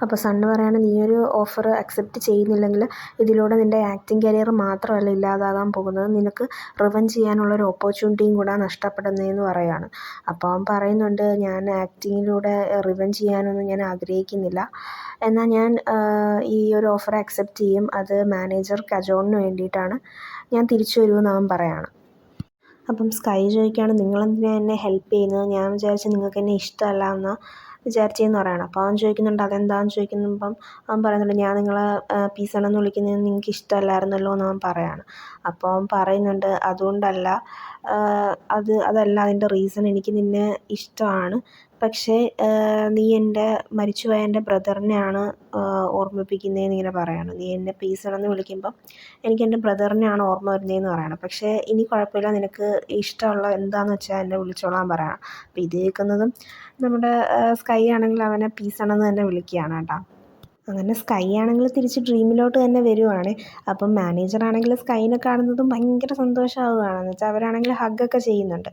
അപ്പോൾ സണ്ണ് പറയാണ്, നീ ഒരു ഓഫർ അക്സെപ്റ്റ് ചെയ്യുന്നില്ലെങ്കിൽ ഇതിലൂടെ നിൻ്റെ ആക്ടിങ് കരിയർ മാത്രമല്ല ഇല്ലാതാകാൻ പോകുന്നത്, നിനക്ക് റിവഞ്ച് ചെയ്യാനുള്ളൊരു ഓപ്പർച്യൂണിറ്റിയും കൂടെ നഷ്ടപ്പെടുന്നതെന്ന് പറയുകയാണ്. അപ്പോൾ അവൻ പറയുന്നുണ്ട്, ഞാൻ ആക്ടിങ്ങിലൂടെ റിവഞ്ച് ചെയ്യാനൊന്നും ഞാൻ ആഗ്രഹിക്കുന്നില്ല, എന്നാൽ ഞാൻ ഈ ഒരു ഓഫർ അക്സെപ്റ്റ് ചെയ്യും, അത് മാനേജർ കജോണിന് വേണ്ടിയിട്ടാണ്, ഞാൻ തിരിച്ചു വരുമെന്ന് അവൻ പറയാണ്. അപ്പം സ്കൈ ചോദിക്കുകയാണ്, നിങ്ങളെന്തിനാണ് എന്നെ ഹെൽപ്പ് ചെയ്യുന്നത്, ഞാൻ വിചാരിച്ചു നിങ്ങൾക്ക് എന്നെ ഇഷ്ടമല്ല എന്ന് വിചാരിച്ചതെന്ന് പറയണം. അപ്പോൾ അവൻ ചോദിക്കുന്നുണ്ട് അതെന്താണെന്ന് ചോദിക്കുമ്പം അവൻ പറയുന്നുണ്ട്, ഞാൻ നിങ്ങളെ പീസണെന്ന് വിളിക്കുന്നത് നിങ്ങൾക്ക് ഇഷ്ടമല്ലായിരുന്നല്ലോ എന്ന് അവൻ പറയാണ്. അപ്പോൾ അവൻ പറയുന്നുണ്ട്, അതുകൊണ്ടല്ല, അതല്ല അതിൻ്റെ റീസൺ, എനിക്ക് നിന്നെ ഇഷ്ടമാണ്, പക്ഷേ നീ എൻ്റെ മരിച്ചുപോയ എൻ്റെ ബ്രദറിനെയാണ് ഓർമ്മിപ്പിക്കുന്നതെന്ന് ഇങ്ങനെ പറയാണ്. നീ എന്നെ പീസണെന്ന് വിളിക്കുമ്പം എനിക്ക് എൻ്റെ ബ്രദറിനെയാണ് ഓർമ്മ വരുന്നതെന്ന് പറയണം. പക്ഷേ ഇനി കുഴപ്പമില്ല, നിനക്ക് ഇഷ്ടമുള്ള എന്താണെന്ന് വെച്ചാൽ എന്നെ വിളിച്ചോളാൻ പറയണം. അപ്പോൾ ഇത് കേൾക്കുന്നതും നമ്മുടെ സ്കൈ ആണെങ്കിൽ അവനെ പീസണെന്ന് തന്നെ വിളിക്കുകയാണ് കേട്ടോ. അങ്ങനെ സ്കൈ ആണെങ്കിൽ തിരിച്ച് ഡ്രീമിലോട്ട് തന്നെ വരുവാണ്. അപ്പം മാനേജർ ആണെങ്കിൽ സ്കൈനെ കാണുന്നതും ഭയങ്കര സന്തോഷമാവുകയാണ്. എന്ന് വെച്ചാൽ അവരാണെങ്കിൽ ഹഗ്ഗൊക്കെ ചെയ്യുന്നുണ്ട്.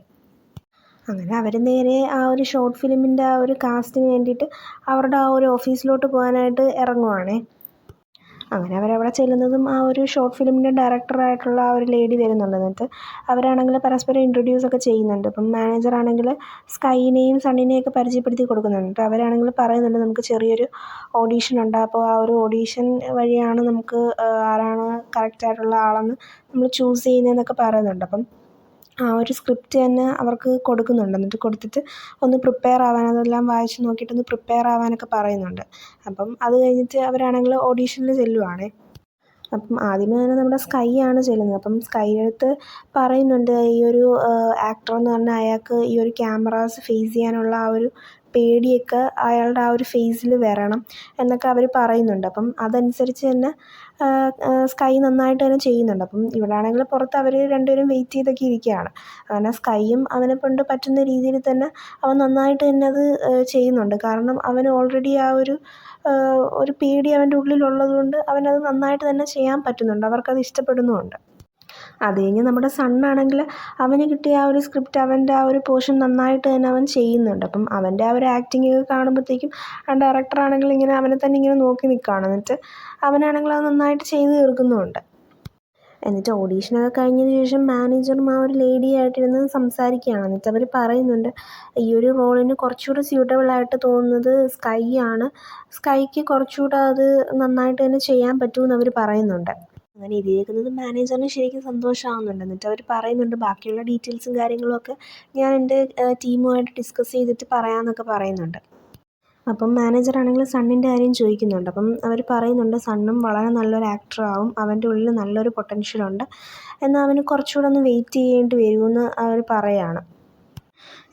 അങ്ങനെ അവർ നേരെ ആ ഒരു ഷോർട്ട് ഫിലിമിൻ്റെ ആ ഒരു കാസ്റ്റിന് വേണ്ടിയിട്ട് അവരുടെ ആ ഒരു ഓഫീസിലോട്ട് പോകാനായിട്ട് ഇറങ്ങുവാണേ. അങ്ങനെ അവരവിടെ ചെല്ലുന്നതും ആ ഒരു ഷോർട്ട് ഫിലിമിൻ്റെ ഡയറക്ടറായിട്ടുള്ള ആ ഒരു ലേഡി വരുന്നുണ്ട്. എന്നിട്ട് അവരാണെങ്കിൽ പരസ്പരം ഇൻട്രൊഡ്യൂസ് ഒക്കെ ചെയ്യുന്നുണ്ട്. അപ്പം മാനേജറാണെങ്കിൽ സ്കൈനെയും സണ്ണിനെയൊക്കെ പരിചയപ്പെടുത്തി കൊടുക്കുന്നുണ്ട്. എന്നിട്ട് അവരാണെങ്കിൽ പറയുന്നുണ്ട്, നമുക്ക് ചെറിയൊരു ഓഡീഷൻ ഉണ്ട്, അപ്പോൾ ആ ഒരു ഓഡീഷൻ വഴിയാണ് നമുക്ക് ആരാണ് കറക്റ്റായിട്ടുള്ള ആളെന്ന് നമ്മൾ ചൂസ് ചെയ്യുന്നതെന്നൊക്കെ പറയുന്നുണ്ട്. അപ്പം ആ ഒരു സ്ക്രിപ്റ്റ് തന്നെ അവർക്ക് കൊടുക്കുന്നുണ്ട്. എന്നിട്ട് കൊടുത്തിട്ട് ഒന്ന് പ്രിപ്പയർ ആവാൻ, അതെല്ലാം വായിച്ച് നോക്കിയിട്ടൊന്ന് പ്രിപ്പയർ ആവാനൊക്കെ പറയുന്നുണ്ട്. അപ്പം അത് കഴിഞ്ഞിട്ട് അവരാണെങ്കിൽ ഓഡീഷനിൽ ചെല്ലുവാണേ. അപ്പം ആദ്യമേ തന്നെ നമ്മുടെ സ്കൈ ആണ് ചെല്ലുന്നത്. അപ്പം സ്കൈയുടെ അടുത്ത് പറയുന്നുണ്ട്, ഈ ഒരു ആക്ടർ എന്ന് പറഞ്ഞാൽ അയാൾക്ക് ഈ ഒരു ക്യാമറാസ് ഫേസ് ചെയ്യാനുള്ള ആ ഒരു പേടിയൊക്കെ അയാളുടെ ആ ഒരു ഫേസിൽ വരണം എന്നൊക്കെ അവർ പറയുന്നുണ്ട്. അപ്പം അതനുസരിച്ച് തന്നെ സ്കൈ നന്നായിട്ട് തന്നെ ചെയ്യുന്നുണ്ട്. അപ്പം ഇവിടെ ആണെങ്കിൽ പുറത്ത് അവർ രണ്ടുപേരും വെയിറ്റ് ചെയ്തൊക്കെ ഇരിക്കുകയാണ്. അങ്ങനെ സ്കൈയും അവനെ കൊണ്ട് പറ്റുന്ന രീതിയിൽ തന്നെ അവൻ നന്നായിട്ട് തന്നെ അത് ചെയ്യുന്നുണ്ട്. കാരണം അവന് ഓൾറെഡി ആ ഒരു പേടി അവൻ്റെ ഉള്ളിലുള്ളത് കൊണ്ട് അവനത് നന്നായിട്ട് തന്നെ ചെയ്യാൻ പറ്റുന്നുണ്ട്. അവർക്കത് ഇഷ്ടപ്പെടുന്നുമുണ്ട്. അത് കഴിഞ്ഞ് നമ്മുടെ സണ്ണാണെങ്കിൽ അവന് കിട്ടിയ ആ ഒരു സ്ക്രിപ്റ്റ്, അവൻ്റെ ആ ഒരു പോർഷൻ നന്നായിട്ട് തന്നെ അവൻ ചെയ്യുന്നുണ്ട്. അപ്പം അവൻ്റെ ആ ഒരു ആക്ടിങ് ഒക്കെ കാണുമ്പോഴത്തേക്കും ആ ഡയറക്ടറാണെങ്കിൽ ഇങ്ങനെ അവനെ തന്നെ ഇങ്ങനെ നോക്കി നിൽക്കുകയാണ്. എന്നിട്ട് അവനാണെങ്കിൽ അത് നന്നായിട്ട് ചെയ്ത് തീർക്കുന്നുമുണ്ട്. എന്നിട്ട് ഓഡീഷനൊക്കെ കഴിഞ്ഞതിന് ശേഷം മാനേജറും ആ ഒരു ലേഡിയായിട്ടിരുന്ന് സംസാരിക്കുകയാണ്. എന്നിട്ട് അവർ പറയുന്നുണ്ട്, ഈ ഒരു റോളിന് കുറച്ചുകൂടെ സ്യൂട്ടബിളായിട്ട് തോന്നുന്നത് സ്കൈ ആണ്, സ്കൈക്ക് കുറച്ചുകൂടെ അത് നന്നായിട്ട് തന്നെ ചെയ്യാൻ പറ്റുമെന്ന് അവർ പറയുന്നുണ്ട്. അങ്ങനെ ഇത് കേൾക്കുന്നത് മാനേജറിന് ശരിക്കും സന്തോഷമാവുന്നുണ്ട്. എന്നിട്ട് അവർ പറയുന്നുണ്ട്, ബാക്കിയുള്ള ഡീറ്റെയിൽസും കാര്യങ്ങളും ഒക്കെ ഞാൻ എൻ്റെ ടീമുമായിട്ട് ഡിസ്കസ് ചെയ്തിട്ട് പറയാമെന്നൊക്കെ പറയുന്നുണ്ട്. അപ്പം മാനേജറാണെങ്കിൽ സണ്ണിൻ്റെ കാര്യം ചോദിക്കുന്നുണ്ട്. അപ്പം അവർ പറയുന്നുണ്ട്, സണ്ണും വളരെ നല്ലൊരു ആക്ടറാവും, അവൻ്റെ ഉള്ളിൽ നല്ലൊരു പൊട്ടൻഷ്യലുണ്ട്, എന്നാൽ അവന് കുറച്ചുകൂടെ ഒന്ന് വെയിറ്റ് ചെയ്യേണ്ടി വരുമെന്ന് അവർ പറയുകയാണ്.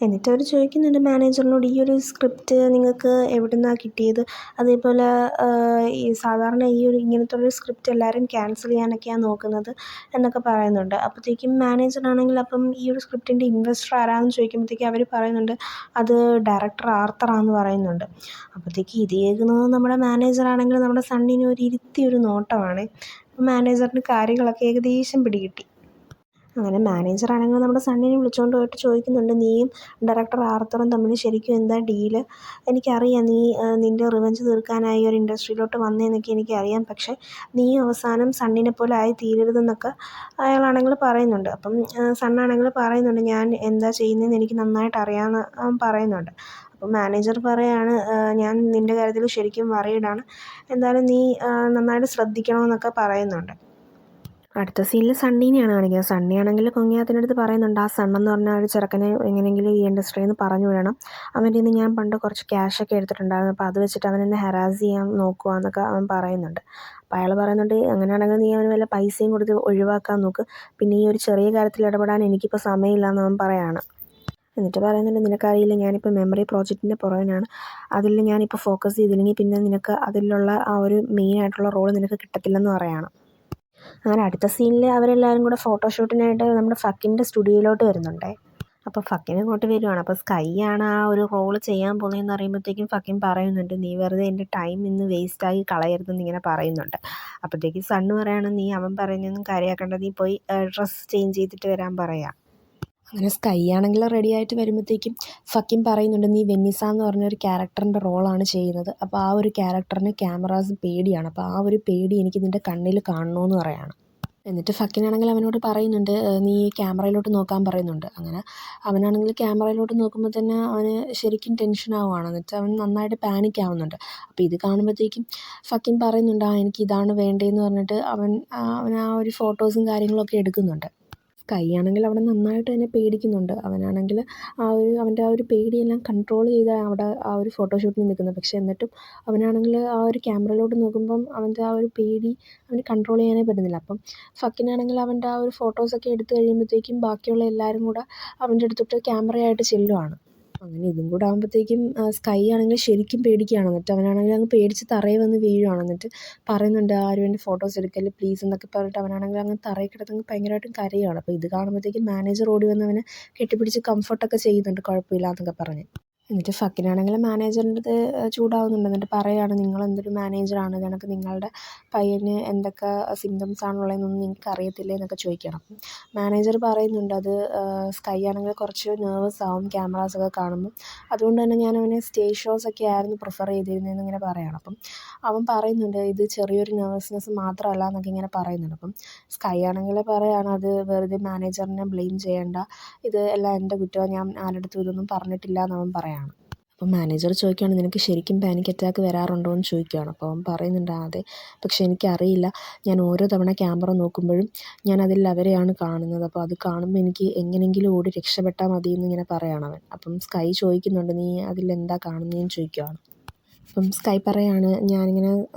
എന്നിട്ട് അവർ ചോദിക്കുന്നുണ്ട് മാനേജറിനോട്, ഈ ഒരു സ്ക്രിപ്റ്റ് നിങ്ങൾക്ക് എവിടെ നിന്നാണ് കിട്ടിയത്, അതേപോലെ ഈ സാധാരണ ഈ ഒരു ഇങ്ങനത്തുള്ളൊരു സ്ക്രിപ്റ്റ് എല്ലാവരും ക്യാൻസൽ ചെയ്യാനൊക്കെയാണ് നോക്കുന്നത് എന്നൊക്കെ പറയുന്നുണ്ട്. അപ്പോഴത്തേക്കും മാനേജറാണെങ്കിൽ അപ്പം ഈ ഒരു സ്ക്രിപ്റ്റിൻ്റെ ഇൻവെസ്റ്റർ ആരാണെന്ന് ചോദിക്കുമ്പോഴത്തേക്കും അവർ പറയുന്നുണ്ട്, അത് ഡയറക്ടർ ആർത്തറാണെന്ന് പറയുന്നുണ്ട്. അപ്പോഴത്തേക്ക് ഇത് കേൾക്കുന്നത് നമ്മുടെ മാനേജറാണെങ്കിൽ നമ്മുടെ സണ്ണിന് ഒരു ഇരുത്തിയൊരു നോട്ടമാണ്. മാനേജറിന് കാര്യങ്ങളൊക്കെ ഏകദേശം പിടികിട്ടി. അങ്ങനെ മാനേജറാണെങ്കിൽ നമ്മുടെ സണ്ണിനെ വിളിച്ചുകൊണ്ട് പോയിട്ട് ചോദിക്കുന്നുണ്ട്, നീയും ഡയറക്ടർ ആർത്തറും തമ്മിൽ ശരിക്കും എന്താ ഡീല്, എനിക്കറിയാം നീ നിൻ്റെ റിവഞ്ച് തീർക്കാനായി ഒരു ഇൻഡസ്ട്രിയിലോട്ട് വന്നതെന്നൊക്കെ എനിക്കറിയാം, പക്ഷേ നീ അവസാനം സണ്ണിനെ പോലെ ആയി തീരരുതെന്നൊക്കെ അയാളാണെങ്കിൽ പറയുന്നുണ്ട്. അപ്പം സണ്ണാണെങ്കിൽ പറയുന്നുണ്ട്, ഞാൻ എന്താ ചെയ്യുന്നതെന്ന് എനിക്ക് നന്നായിട്ട് അറിയാമെന്ന് അവൻ പറയുന്നുണ്ട്. അപ്പം മാനേജർ പറയാണ്, ഞാൻ നിൻ്റെ കാര്യത്തിൽ ശരിക്കും വറീഡാണ്, എന്തായാലും നീ നന്നായിട്ട് ശ്രദ്ധിക്കണമെന്നൊക്കെ പറയുന്നുണ്ട്. അടുത്ത സീനിൽ സണ്ണീനെയാണ് കാണിക്കുന്നത്. സണ്ണിയാണെങ്കിൽ കുഞ്ഞാത്തിൻ്റെ പറയുന്നുണ്ട്, ആ സണ്ണെന്ന് പറഞ്ഞ ഒരു ചെറുക്കനെ എങ്ങനെയെങ്കിലും ഈ ഇൻഡസ്ട്രിയിൽ നിന്ന് പറഞ്ഞു വിടണം, അവൻ്റെ നിന്ന് ഞാൻ പണ്ട് കുറച്ച് ക്യാഷൊക്കെ എടുത്തിട്ടുണ്ടായിരുന്നു, അപ്പോൾ അത് വെച്ചിട്ട് അവനെന്നെ ഹരാസ് ചെയ്യാൻ നോക്കുക എന്നൊക്കെ അവൻ പറയുന്നുണ്ട്. അപ്പോൾ അയാൾ പറയുന്നുണ്ട്, അങ്ങനെയാണെങ്കിൽ നീ അവന് വല്ല പൈസയും കൊടുത്ത് ഒഴിവാക്കാൻ നോക്ക്, പിന്നെ ഈ ഒരു ചെറിയ കാര്യത്തിൽ ഇടപെടാൻ എനിക്കിപ്പോൾ സമയമില്ലയെന്ന് അവൻ പറയാണ്. എന്നിട്ട് പറയുന്നുണ്ട്, നിനക്കറിയില്ല ഞാനിപ്പോൾ മെമ്മറി പ്രോജക്റ്റിൻ്റെ പുറകിനാണ്, അതിൽ ഞാനിപ്പോൾ ഫോക്കസ് ചെയ്തില്ലെങ്കിൽ പിന്നെ നിനക്ക് അതിലുള്ള ആ ഒരു മെയിനായിട്ടുള്ള റോള് നിനക്ക് കിട്ടത്തില്ലെന്ന് പറയാണ്. അങ്ങനെ അടുത്ത സീനിൽ അവരെല്ലാവരും കൂടെ ഫോട്ടോഷൂട്ടിനായിട്ട് നമ്മുടെ ഫക്കിൻ്റെ സ്റ്റുഡിയോയിലോട്ട് വരുന്നുണ്ടേ. അപ്പോൾ ഫക്കിൻ ഇങ്ങോട്ട് വരുവാണ്. അപ്പോൾ സ്കൈ ആണ് ആ ഒരു റോള് ചെയ്യാൻ പോകുന്നതെന്ന് പറയുമ്പോഴത്തേക്കും ഫക്കിൻ പറയുന്നുണ്ട്, നീ വെറുതെ എൻ്റെ ടൈം ഇന്ന് വേസ്റ്റാക്കി കളയരുതെന്ന് ഇങ്ങനെ പറയുന്നുണ്ട്. അപ്പോഴത്തേക്കും സണ്ണ് പറയാണ്, നീ അവൻ പറയുന്നതൊന്നും കാര്യമാക്കേണ്ട, നീ പോയി ഡ്രസ്സ് ചേഞ്ച് ചെയ്തിട്ട് വരാൻ പറയാം. അങ്ങനെ സ്കൈ ആണെങ്കിൽ റെഡി ആയിട്ട് വരുമ്പോഴത്തേക്കും ഫക്കിം പറയുന്നുണ്ട്, നീ വെന്നിസ എന്ന് പറഞ്ഞൊരു ക്യാരക്ടറിൻ്റെ റോളാണ് ചെയ്യുന്നത്. അപ്പോൾ ആ ഒരു ക്യാരക്ടറിന് ക്യാമറാസ് പേടിയാണ്. അപ്പോൾ ആ ഒരു പേടി എനിക്ക് നിൻ്റെ കണ്ണിൽ കാണണമെന്ന് പറയാണ്. എന്നിട്ട് ഫക്കിനാണെങ്കിൽ അവനോട് പറയുന്നുണ്ട്, നീ ക്യാമറയിലോട്ട് നോക്കാൻ പറയുന്നുണ്ട്. അങ്ങനെ അവനാണെങ്കിൽ ക്യാമറയിലോട്ട് നോക്കുമ്പോൾ തന്നെ അവന് ശരിക്കും ടെൻഷൻ ആവുകയാണ്. എന്നിട്ട് അവൻ നന്നായിട്ട് പാനിക് ആവുന്നുണ്ട്. അപ്പോൾ ഇത് കാണുമ്പോഴത്തേക്കും ഫക്കിൻ പറയുന്നുണ്ട്, എനിക്ക് ഇതാണ് വേണ്ടതെന്ന് പറഞ്ഞിട്ട് അവൻ ആ ഒരു ഫോട്ടോസും കാര്യങ്ങളൊക്കെ എടുക്കുന്നുണ്ട്. സ്കൈ ആണെങ്കിൽ അവിടെ നന്നായിട്ട് തന്നെ പേടിക്കുന്നുണ്ട്. അവനാണെങ്കിൽ അവൻ്റെ ആ ഒരു പേടിയെല്ലാം കൺട്രോൾ ചെയ്താണ് അവിടെ ആ ഒരു ഫോട്ടോഷൂട്ടിന് നിൽക്കുന്നത്. പക്ഷേ എന്നിട്ടും അവനാണെങ്കിൽ ആ ഒരു ക്യാമറയിലോട്ട് നോക്കുമ്പം അവൻ്റെ ആ ഒരു പേടി അവന് കൺട്രോൾ ചെയ്യാനേ പറ്റുന്നില്ല. അപ്പം ഫക്കിനാണെങ്കിൽ അവൻ്റെ ആ ഒരു ഫോട്ടോസൊക്കെ എടുത്തു കഴിയുമ്പോഴത്തേക്കും ബാക്കിയുള്ള എല്ലാവരും കൂടെ അവൻ്റെ അടുത്തോട്ട് ക്യാമറയായിട്ട് ചെല്ലുവാണ്. അങ്ങനെ ഇതും കൂടെ ആകുമ്പോഴത്തേക്കും സ്കൈ ആണെങ്കിൽ ശരിക്കും പേടിക്കുകയാണ്. എന്നിട്ട് അവനാണെങ്കിൽ അങ്ങ് പേടിച്ച് തറയിൽ വന്ന് വീഴുവാണ്. എന്നിട്ട് പറയുന്നുണ്ട്, ആരും എൻ്റെ ഫോട്ടോസ് എടുക്കല്ലേ പ്ലീസ് എന്നൊക്കെ പറഞ്ഞിട്ട് അവനാണെങ്കിൽ അങ്ങ് തറയിൽ കിടന്നങ്ങ് ഭയങ്കരമായിട്ടും കരയുവാണ്. അപ്പോൾ ഇത് കാണുമ്പോഴത്തേക്കും മാനേജർ ഓടി വന്ന് അവനെ കെട്ടിപ്പിടിച്ച് കംഫർട്ടൊക്കെ ചെയ്യുന്നുണ്ട്, കുഴപ്പമില്ല എന്നൊക്കെ പറഞ്ഞ്. എന്നിട്ട് ഫക്കിനാണെങ്കിൽ മാനേജറിൻ്റെ അടുത്ത് ചൂടാവുന്നുണ്ട്. എന്നിട്ട് പറയുകയാണ്, നിങ്ങളെന്തൊരു മാനേജറാണ്, കണക്ക് നിങ്ങളുടെ പയ്യന് എന്തൊക്കെ സിംറ്റംസ് ആണുള്ളതെന്നൊന്നും നിങ്ങൾക്ക് അറിയത്തില്ലേ എന്നൊക്കെ ചോദിക്കണം. മാനേജർ പറയുന്നുണ്ട്, അത് സ്കൈ ആണെങ്കിൽ കുറച്ച് നെർവസ് ആവും ക്യാമറാസൊക്കെ കാണുമ്പം. അതുകൊണ്ട് തന്നെ ഞാൻ അവനെ സ്റ്റേജ് ഷോസൊക്കെ ആയിരുന്നു പ്രിഫർ ചെയ്തിരുന്നതെന്ന് ഇങ്ങനെ പറയുകയാണ്. അപ്പം അവൻ പറയുന്നുണ്ട്, ഇത് ചെറിയൊരു നെർവസ്നെസ് മാത്രമല്ല എന്നൊക്കെ ഇങ്ങനെ പറയുന്നുണ്ട്. അപ്പം സ്കൈ ആണെങ്കിൽ പറയുകയാണ്, അത് വെറുതെ മാനേജറിനെ ബ്ലെയിം ചെയ്യേണ്ട, ഇത് എല്ലാം എൻ്റെ കുറ്റമാണ്, ഞാൻ ആരുടെടുത്തും ഇതൊന്നും പറഞ്ഞിട്ടില്ല എന്നവൻ പറയാണ്. അപ്പം മാനേജർ ചോദിക്കുകയാണ്, നിനക്ക് ശരിക്കും പാനിക് അറ്റാക്ക് വരാറുണ്ടോ എന്ന് ചോദിക്കുകയാണ്. അപ്പോൾ അവൻ പറയുന്നുണ്ട്, അതെ, പക്ഷേ എനിക്കറിയില്ല, ഞാൻ ഓരോ തവണ ക്യാമറ നോക്കുമ്പോഴും ഞാൻ അതിൽ അവരെയാണ് കാണുന്നത്. അപ്പോൾ അത് കാണുമ്പോൾ എനിക്ക് എങ്ങനെയെങ്കിലും ഓടി രക്ഷപ്പെട്ടാൽ മതി എന്നിങ്ങനെ പറയുകയാണ് അവൻ. അപ്പം സ്കൈ ചോദിക്കുന്നുണ്ട്, നീ അതിലെന്താ കാണുന്നതെന്ന് ചോദിക്കുകയാണ്. അപ്പം സ്കൈ പറയാണ്, ഞാനിങ്ങനെ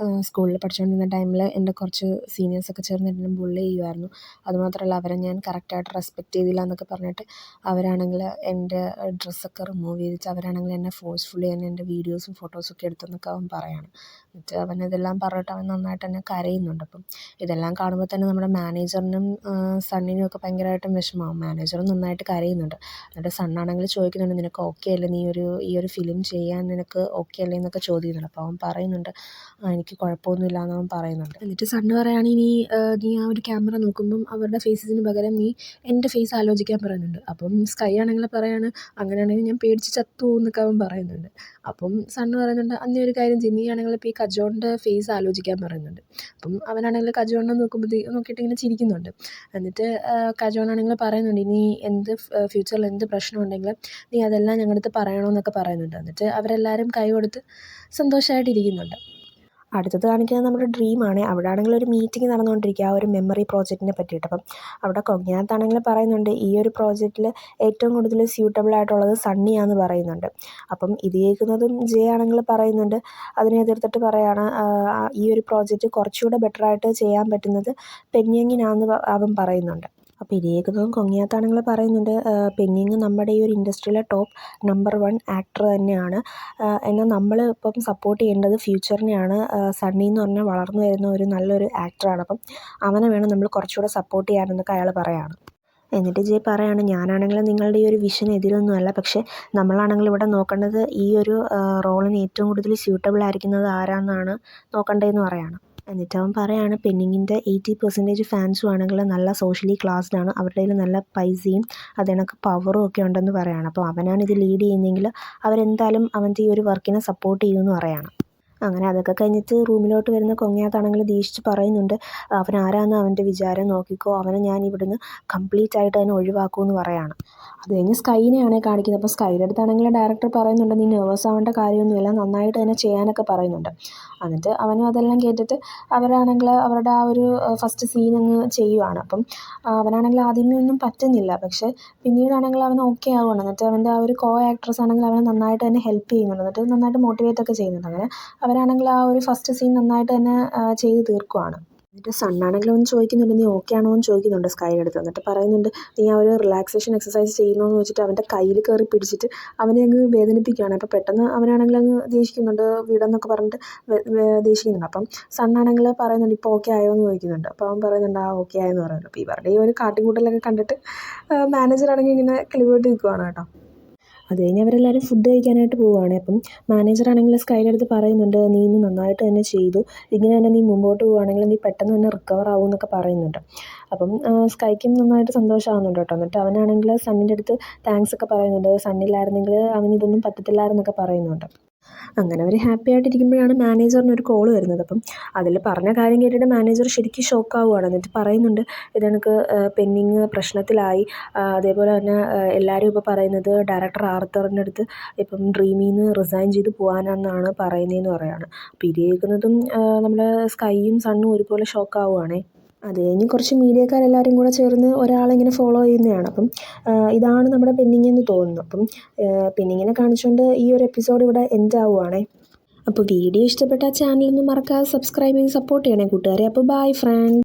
സ്കൂളിൽ പഠിച്ചുകൊണ്ടിരുന്ന ടൈമിൽ എൻ്റെ കുറച്ച് സീനിയേഴ്സൊക്കെ ചേർന്ന് എന്നെ ബുള്ളി ചെയ്യുമായിരുന്നു. അതുമാത്രമല്ല അവരെ ഞാൻ കറക്റ്റായിട്ട് റെസ്പെക്റ്റ് ചെയ്തില്ല എന്നൊക്കെ പറഞ്ഞിട്ട് അവരാണെങ്കിൽ എൻ്റെ ഡ്രസ്സൊക്കെ റിമൂവ് ചെയ്തിട്ട് അവരാണെങ്കിൽ എന്നെ ഫോഴ്സ്ഫുള്ളി തന്നെ എൻ്റെ വീഡിയോസും ഫോട്ടോസൊക്കെ എടുത്തെന്നൊക്കെ അവൻ പറയാണ്. എന്നിട്ട് അവൻ ഇതെല്ലാം പറഞ്ഞിട്ട് അവൻ നന്നായിട്ട് തന്നെ കരയുന്നുണ്ട്. അപ്പം ഇതെല്ലാം കാണുമ്പോൾ തന്നെ നമ്മുടെ മാനേജറിനും സണ്ണിനും ഒക്കെ ഭയങ്കരമായിട്ടും വിഷമമാവും. മാനേജറും നന്നായിട്ട് കരയുന്നുണ്ട്. എന്നിട്ട് സണ്ണാണെങ്കിൽ ചോദിക്കുന്നുണ്ട്, നിനക്ക് ഓക്കെ അല്ലേ, ഈ ഒരു ഫിലിം ചെയ്യാൻ നിനക്ക് ഓക്കെ അല്ലേ എന്നൊക്കെ ചോദിക്കുന്നുണ്ട്. അപ്പോൾ അവൻ പറയുന്നുണ്ട്, എനിക്ക് കുഴപ്പമൊന്നുമില്ല എന്ന് അവൻ പറയുന്നുണ്ട്. എന്നിട്ട് സണ്ണ് പറയുകയാണ്, നീ ആ ഒരു ക്യാമറ നോക്കുമ്പം അവരുടെ ഫേസസിന് പകരം നീ എൻ്റെ ഫേസ് ആലോചിക്കാൻ പറയുന്നുണ്ട്. അപ്പം സ്കൈ ആണെങ്കിൽ പറയാണ്, അങ്ങനെയാണെങ്കിൽ ഞാൻ പേടിച്ച് ചത്തു എന്നൊക്കെ അവൻ പറയുന്നുണ്ട്. അപ്പം സണ്ണ് പറയുന്നുണ്ട്, നീ ഒരു കാര്യം ചെയ്യും, നീ ആണെങ്കിൽ ഇപ്പോൾ ഈ കജോണിൻ്റെ ഫേസ് ആലോചിക്കാൻ പറയുന്നുണ്ട്. അപ്പം അവനാണെങ്കിൽ കജോണിനെ നോക്കിയിട്ട് ഇങ്ങനെ ചിരിക്കുന്നുണ്ട്. എന്നിട്ട് കജോണാണെങ്കിൽ പറയുന്നുണ്ട്, നീ ഫ്യൂച്ചറിൽ എന്ത് പ്രശ്നം ഉണ്ടെങ്കിലും നീ അതെല്ലാം ഞങ്ങളുടെ അടുത്ത് പറയണമെന്നൊക്കെ പറയുന്നുണ്ട്. എന്നിട്ട് അവരെല്ലാവരും കൈ കൊടുത്ത് സന്തോഷമായിട്ടിരിക്കുന്നുണ്ട്. അടുത്തത് കാണിക്കുന്നത് നമ്മുടെ ഡ്രീമാണ്. അവിടെ ആണെങ്കിൽ ഒരു മീറ്റിംഗ് നടന്നുകൊണ്ടിരിക്കുക, ആ ഒരു മെമ്മറി പ്രോജക്റ്റിനെ പറ്റിയിട്ട്. അപ്പം അവിടെ കൊഗ്നാത്താണെങ്കിൽ പറയുന്നുണ്ട്, ഈ ഒരു പ്രോജക്റ്റിൽ ഏറ്റവും കൂടുതൽ സ്യൂട്ടബിൾ ആയിട്ടുള്ളത് സണ്ണിയാണെന്ന് പറയുന്നുണ്ട്. അപ്പം ഇത് കേൾക്കുന്നതും ജെ ആണെങ്കിൽ പറയുന്നുണ്ട്, അതിനെ എതിർത്തിട്ട് പറയാണ്, ഈ ഒരു പ്രോജക്റ്റ് കുറച്ചുകൂടെ ബെറ്ററായിട്ട് ചെയ്യാൻ പറ്റുന്നത് പെന്യങ്ങിനാണെന്ന് അവൻ പറയുന്നുണ്ട്. അപ്പോൾ ഇത് കേൾക്കുന്നതും കൊങ്ങിയാത്താണെങ്കിൽ പറയുന്നുണ്ട്, പെന്യങ് നമ്മുടെ ഈ ഒരു ഇൻഡസ്ട്രിയിലെ ടോപ്പ് നമ്പർ 1 ആക്ടർ തന്നെയാണ്. എന്നാൽ നമ്മൾ ഇപ്പം സപ്പോർട്ട് ചെയ്യേണ്ടത് ഫ്യൂച്ചറിനെയാണ്. സണ്ണി എന്ന് പറഞ്ഞാൽ വളർന്നു വരുന്ന ഒരു നല്ലൊരു ആക്ടറാണ്. അപ്പം അവനെ വേണം നമ്മൾ കുറച്ചുകൂടെ സപ്പോർട്ട് ചെയ്യാനെന്നൊക്കെ അയാൾ പറയുകയാണ്. എന്നിട്ട് ജെ പറയാണ്, ഞാനാണെങ്കിൽ നിങ്ങളുടെ ഈ ഒരു വിഷന് എതിരൊന്നുമല്ല, പക്ഷേ നമ്മളാണെങ്കിൽ ഇവിടെ നോക്കേണ്ടത് ഈ ഒരു റോളിന് ഏറ്റവും കൂടുതൽ സ്യൂട്ടബിൾ ആയിരിക്കുന്നത് ആരാണെന്നാണ് നോക്കേണ്ടതെന്ന് പറയുകയാണ്. എന്നിട്ട് അവൻ പറയാണ്, പെന്നിങ്ങിൻ്റെ 80% ഫാൻസും ആണെങ്കിൽ നല്ല സോഷ്യലി ക്ലാസ്ഡ് ആണ്, അവരുടെ കയ്യിൽ നല്ല പൈസയും അത് കണക്ക് പവറും ഒക്കെ ഉണ്ടെന്ന് പറയുകയാണ്. അപ്പോൾ അവനാണ് ഇത് ലീഡ് ചെയ്യുന്നതെങ്കിൽ അവരെന്തായാലും അവൻ്റെ ഈ ഒരു വർക്കിനെ സപ്പോർട്ട് ചെയ്യുമെന്ന് പറയുകയാണ്. അങ്ങനെ അതൊക്കെ കഴിഞ്ഞിട്ട് റൂമിലോട്ട് വരുന്ന കൊങ്ങയാത്താണെങ്കിൽ ദേഷിച്ച് പറയുന്നുണ്ട്, അവൻ ആരാന്ന് അവൻ്റെ വിചാരം, നോക്കിക്കോ, അവനെ ഞാൻ ഇവിടുന്ന് കംപ്ലീറ്റ് ആയിട്ട് തന്നെ ഒഴിവാക്കുമെന്ന് പറയുകയാണ്. അത് കഴിഞ്ഞ് സ്കൈനെയാണ് കാണിക്കുന്നത്. അപ്പോൾ സ്കൈയുടെ അടുത്താണെങ്കിൽ ഡയറക്ടർ പറയുന്നുണ്ട്, നീ നെർവസ് ആവേണ്ട കാര്യമൊന്നുമില്ല, നന്നായിട്ട് തന്നെ ചെയ്യാനൊക്കെ പറയുന്നുണ്ട്. എന്നിട്ട് അവനും അതെല്ലാം കേട്ടിട്ട് അവരാണെങ്കിൽ അവരുടെ ആ ഒരു ഫസ്റ്റ് സീൻ അങ്ങ് ചെയ്യുവാണ്. അപ്പം അവനാണെങ്കിൽ ആദ്യമേ ഒന്നും പറ്റുന്നില്ല, പക്ഷേ പിന്നീടാണെങ്കിൽ അവൻ ഓക്കെ ആവുകയാണ്. എന്നിട്ട് അവൻ്റെ ആ ഒരു കോ ആക്ട്രസ് ആണെങ്കിൽ അവനെ നന്നായിട്ട് തന്നെ ഹെൽപ്പ് ചെയ്യുന്നുണ്ട്. എന്നിട്ട് നന്നായിട്ട് മോട്ടിവേറ്റ് ഒക്കെ ചെയ്യുന്നുണ്ട്. അങ്ങനെ അവരാണെങ്കിൽ ആ ഒരു ഫസ്റ്റ് സീൻ നന്നായിട്ട് തന്നെ ചെയ്ത് തീർക്കുവാണ്. എന്നിട്ട് സണ്ണാണെങ്കിൽ അവൻ ചോദിക്കുന്നുണ്ട്, നീ ഓക്കെ ആണോ എന്ന് ചോദിക്കുന്നുണ്ട് സ്കൈയുടെ അടുത്ത്. എന്നിട്ട് പറയുന്നുണ്ട്, നീ ആ ഒരു റിലാക്സേഷൻ എക്സസൈസ് ചെയ്യുന്നതെന്ന് വെച്ചിട്ട് അവൻ്റെ കയ്യിൽ കയറി പിടിച്ചിട്ട് അവനെ അങ്ങ് വേദനിപ്പിക്കുകയാണ്. അപ്പോൾ പെട്ടെന്ന് അവനാണെങ്കിൽ അങ്ങ് ദേഷിക്കുന്നുണ്ട്, വിടെന്നൊക്കെ പറഞ്ഞിട്ട് ദേഷിക്കുന്നുണ്ട്. അപ്പം സണ്ണാണെങ്കിൽ പറയുന്നുണ്ട്, ഇപ്പോൾ ഓക്കെ ആയോ എന്ന് ചോദിക്കുന്നുണ്ട്. അപ്പോൾ അവൻ പറയുന്നുണ്ട്, ഓക്കെ ആയെന്ന് പറയുന്നുണ്ട്. അപ്പോൾ ഇവരുടെ ഈ ഒരു കാട്ടിക്കൂട്ടലൊക്കെ കണ്ടിട്ട് മാനേജറാണെങ്കിൽ ഇങ്ങനെ കിളിപോയിട്ട് നിൽക്കുവാണ് കേട്ടോ. അത് കഴിഞ്ഞ് അവരെല്ലാവരും ഫുഡ് കഴിക്കാനായിട്ട് പോവുകയാണ്. അപ്പം മാനേജറാണെങ്കിൽ സ്കൈയുടെ അടുത്ത് പറയുന്നുണ്ട്, നീ ഇന്ന് നന്നായിട്ട് തന്നെ ചെയ്തു, ഇങ്ങനെ തന്നെ നീ മുമ്പോട്ട് പോവുകയാണെങ്കിൽ നീ പെട്ടെന്ന് തന്നെ റിക്കവർ ആവും എന്നൊക്കെ പറയുന്നുണ്ട്. അപ്പം സ്കൈക്കും നന്നായിട്ട് സന്തോഷമാകുന്നുണ്ട് കേട്ടോ. എന്നിട്ട് അവനാണെങ്കിൽ സണ്ണിൻ്റെ അടുത്ത് താങ്ക്സ് ഒക്കെ പറയുന്നുണ്ട്, സണ്ണില്ലായിരുന്നെങ്കിൽ അവനിതൊന്നും പറ്റത്തില്ലായിരുന്നൊക്കെ പറയുന്നുണ്ട്. അങ്ങനെ അവർ ഹാപ്പി ആയിട്ടിരിക്കുമ്പോഴാണ് മാനേജറിന് ഒരു കോൾ വരുന്നത്. അപ്പം അതിൽ പറഞ്ഞ കാര്യം കേട്ടിട്ട് മാനേജർ ശരിക്കും ഷോക്കാവുകയാണ്. എന്നിട്ട് പറയുന്നുണ്ട്, ഇതെനിക്ക് പെൻഡിങ് പ്രശ്നത്തിലായി, അതേപോലെ തന്നെ എല്ലാവരും ഇപ്പോൾ പറയുന്നത് ഡയറക്ടർ ആർത്തറിൻ്റെ അടുത്ത് ഇപ്പം ഡ്രീമിൽ നിന്ന് റിസൈൻ ചെയ്ത് പോകാനെന്നാണ് പറയുന്നതെന്ന് പറയുകയാണ്. അപ്പോൾ ഇത് കേൾക്കുന്നതും നമ്മുടെ സ്കൈയും സണ്ണും ഒരുപോലെ ഷോക്കാവുകയാണേ. അത് കഴിഞ്ഞ് കുറച്ച് മീഡിയക്കാരെല്ലാവരും കൂടെ ചേർന്ന് ഒരാളെ ഇങ്ങനെ ഫോളോ ചെയ്യുന്നതാണ്. അപ്പം ഇതാണ് നമ്മുടെ പെന്നിങ് എന്ന് തോന്നുന്നു. അപ്പം പെന്നിങ്ങിനെ കാണിച്ചുകൊണ്ട് ഈ ഒരു എപ്പിസോഡ് ഇവിടെ എൻഡ് ആവുകയാണേ. അപ്പോൾ വീഡിയോ ഇഷ്ടപ്പെട്ട ചാനലൊന്നും മറക്കാതെ സബ്സ്ക്രൈബ് ചെയ്ത് സപ്പോർട്ട് ചെയ്യണേ കൂട്ടുകാരെ. അപ്പോൾ ബൈ ഫ്രണ്ട്സ്.